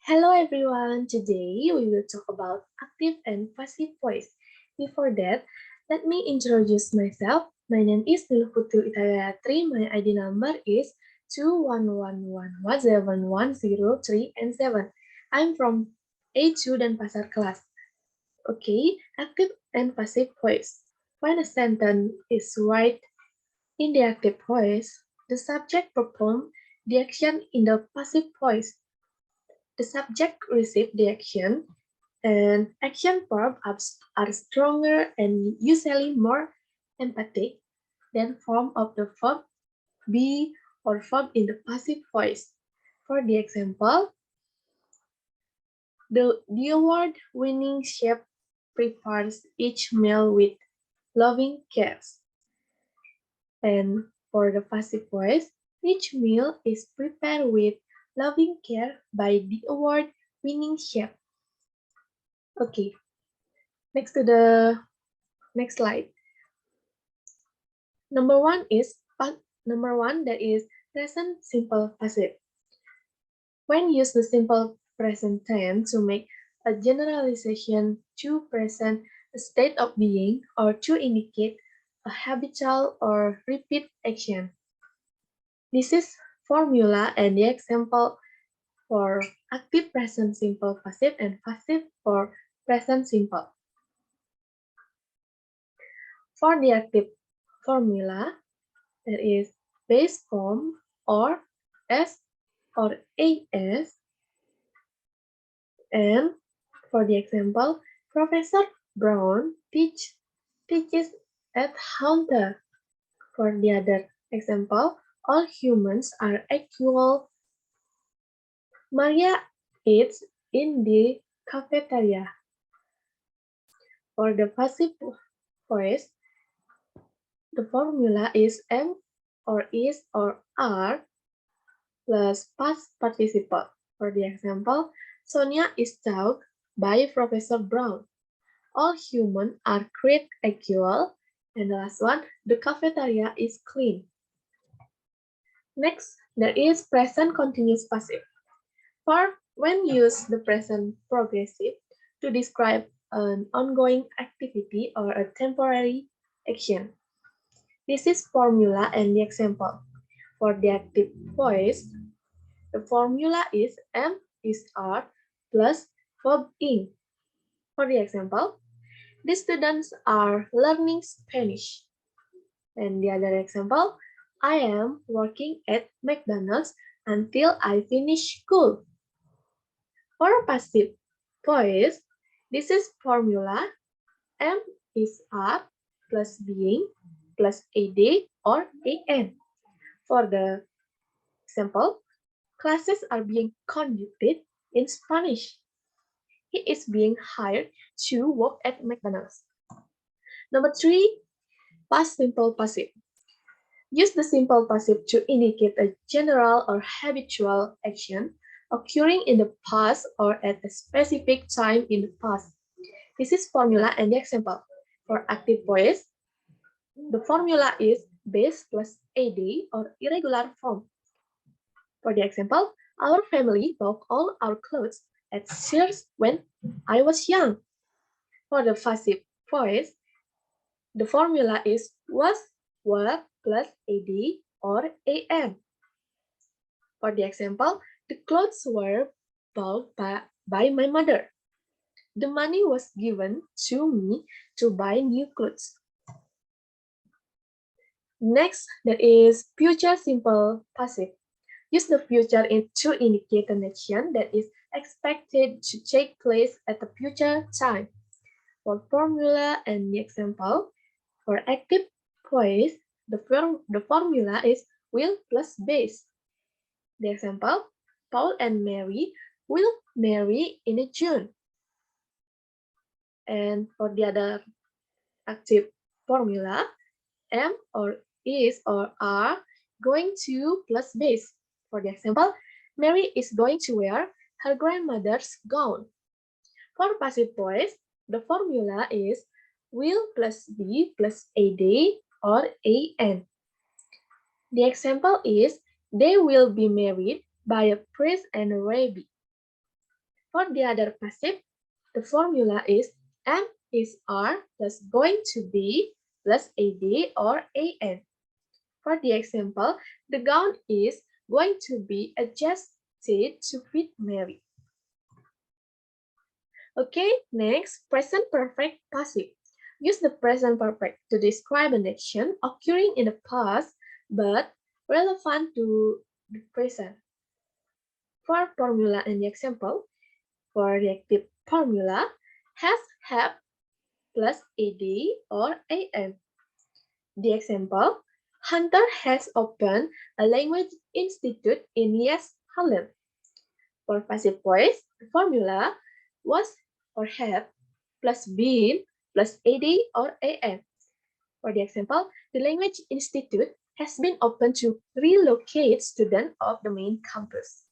Hello everyone, today we will talk about active and passive voice. Before that, let me introduce myself. My name is Putu Gayatri. My ID number is 211117110 and 7. I'm from A2 Denpasar class. Okay, active and passive voice. When a sentence is right in the active voice, the subject performs the action in the passive voice. The subject receives the action, and action verbs are stronger and usually more emphatic than form of the verb be or verb in the passive voice. For the example, the award-winning chef prepares each meal with loving care. And for the passive voice, each meal is prepared with loving care by the award-winning chef. Okay, next to the next slide. Number one that is present simple passive. When use the simple present tense to make a generalization to present a state of being or to indicate a habitual or repeat action. This is formula and the example for active present simple passive and passive for present simple. For the active formula, that is base form or S or AS. And for the example, Professor Brown teaches at Hunter. For the other example, all humans are equal. Maria eats in the cafeteria. For the passive voice, the formula is am or is or are plus past participle. For the example, Sonia is taught by Professor Brown. All humans are created equal. And the last one, the cafeteria is clean. Next, there is present continuous passive. For when use the present progressive to describe an ongoing activity or a temporary action. This is formula and the example. For the active voice, the formula is am is are plus verb in. For the example, the students are learning Spanish. And the other example, I am working at McDonald's until I finish school. For passive voice, this is formula am is are plus being plus ad or an. For the example, classes are being conducted in Spanish. He is being hired to work at McDonald's. Number three, past simple passive. Use the simple passive to indicate a general or habitual action occurring in the past or at a specific time in the past. This is formula and the example. For active voice, the formula is base plus ad or irregular form. For the example, our family bought all our clothes at Sears when I was young. For the passive voice, the formula is was, were plus ad or an. For the example, the clothes were bought by my mother. The money was given to me to buy new clothes. Next, there is future simple passive. Use the future to indicate an action that is expected to take place at a future time. For formula and the example, for active voice, the formula is will plus base. The example, Paul and Mary will marry in June. And for the other active formula, am or is or are going to plus base. For the example, Mary is going to wear her grandmother's gown. For passive voice, the formula is will plus be plus ad or an. The example is they will be married by a priest and a rabbi. For the other passive, the formula is am is are plus going to be plus ad or an. For the example, the gown is going to be adjusted to fit Mary. Okay, next, present perfect passive. Use the present perfect to describe an action occurring in the past but relevant to the present. For formula and the example, for the active formula, has, have plus ad or an. The example, Hunter has opened a language institute in Yes, Holland. For passive voice, the formula was or have plus been plus ad or an. For the example, the language institute has been opened to relocate students of the main campus.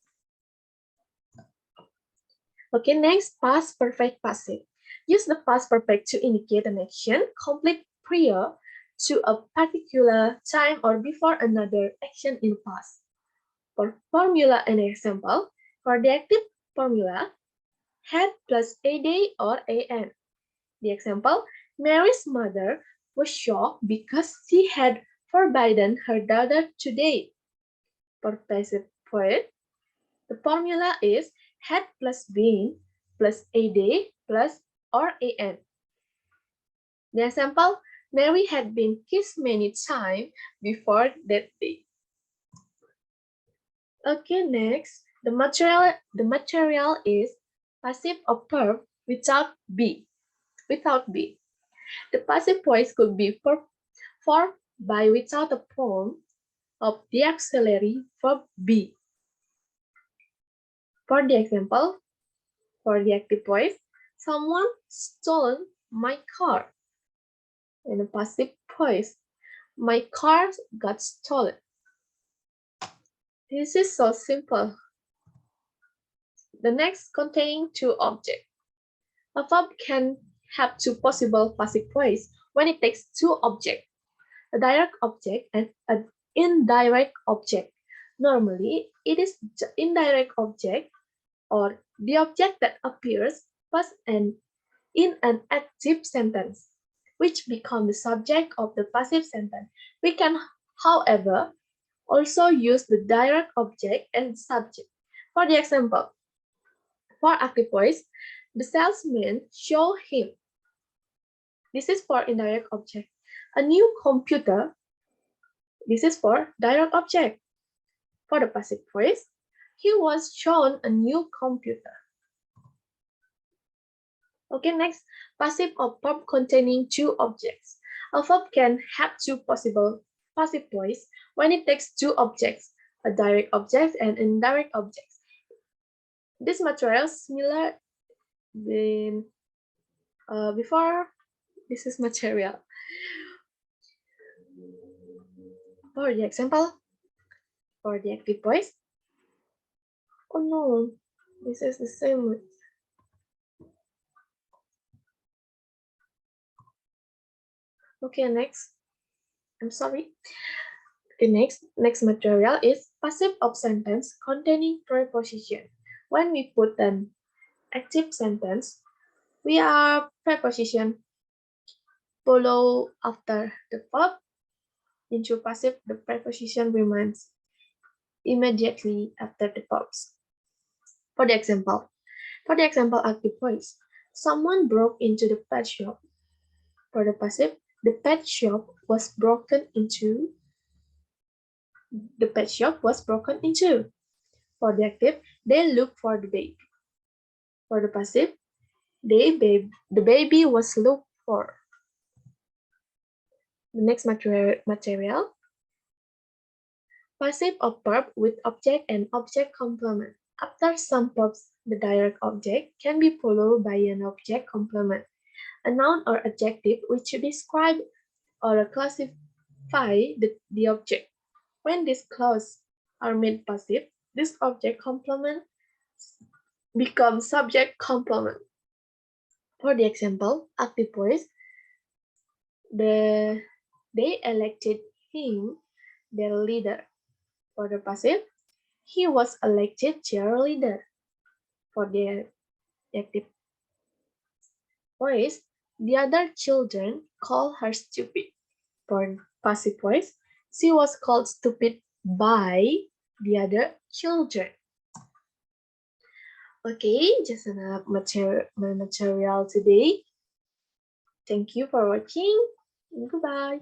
Okay, next, past perfect passive. Use the past perfect to indicate an action complete prior to a particular time or before another action in the past. For formula and example, for the active formula, had plus ad or an. The example, Mary's mother was shocked because she had forbidden her daughter to date. For passive voice, the formula is had plus been plus ad plus or an. The example, Mary had been kissed many times before that day. Okay, next, the material is passive or verb without be. Without be. The passive voice could be formed by without a form of the auxiliary verb be. For the example, for the active voice, someone stole my car. In the passive voice, my car got stolen. This is so simple. The next, containing two objects. A verb can have two possible passive voice when it takes two objects, a direct object and an indirect object. Normally, it is the indirect object or the object that appears first and in an active sentence, which becomes the subject of the passive sentence. We can, however, also use the direct object and subject. For the example, for active voice, the salesman showed him. This is for indirect object. A new computer. This is for direct object. For the passive voice, he was shown a new computer. Okay, next, passive or verb containing two objects. A verb can have two possible passive voice when it takes two objects, a direct object and indirect object. This material is similar before this is material. For the example, for the active voice. Oh no, this is the same. Okay, next. I'm sorry. The next material is passive of sentence containing preposition. When we put an active sentence, we are preposition follow after the verb. Into passive, the preposition remains immediately after the verbs. For the example active voice, someone broke into the pet shop. For the passive, the pet shop was broken into. The pet shop was broken into. For the active, they looked for the baby. For the passive, the baby was looked for. The next material, passive of verb with object and object complement. After some verbs, the direct object can be followed by an object complement, a noun or adjective which describe or classify the object. When these clauses are made passive, this object complement becomes subject complement. For the example, active voice, they elected him their leader. For the passive, he was elected cheerleader. For the Active voice. The other children call her stupid. For passive voice, she was called stupid by the other children. Okay, just enough material today. Thank you for watching. Goodbye.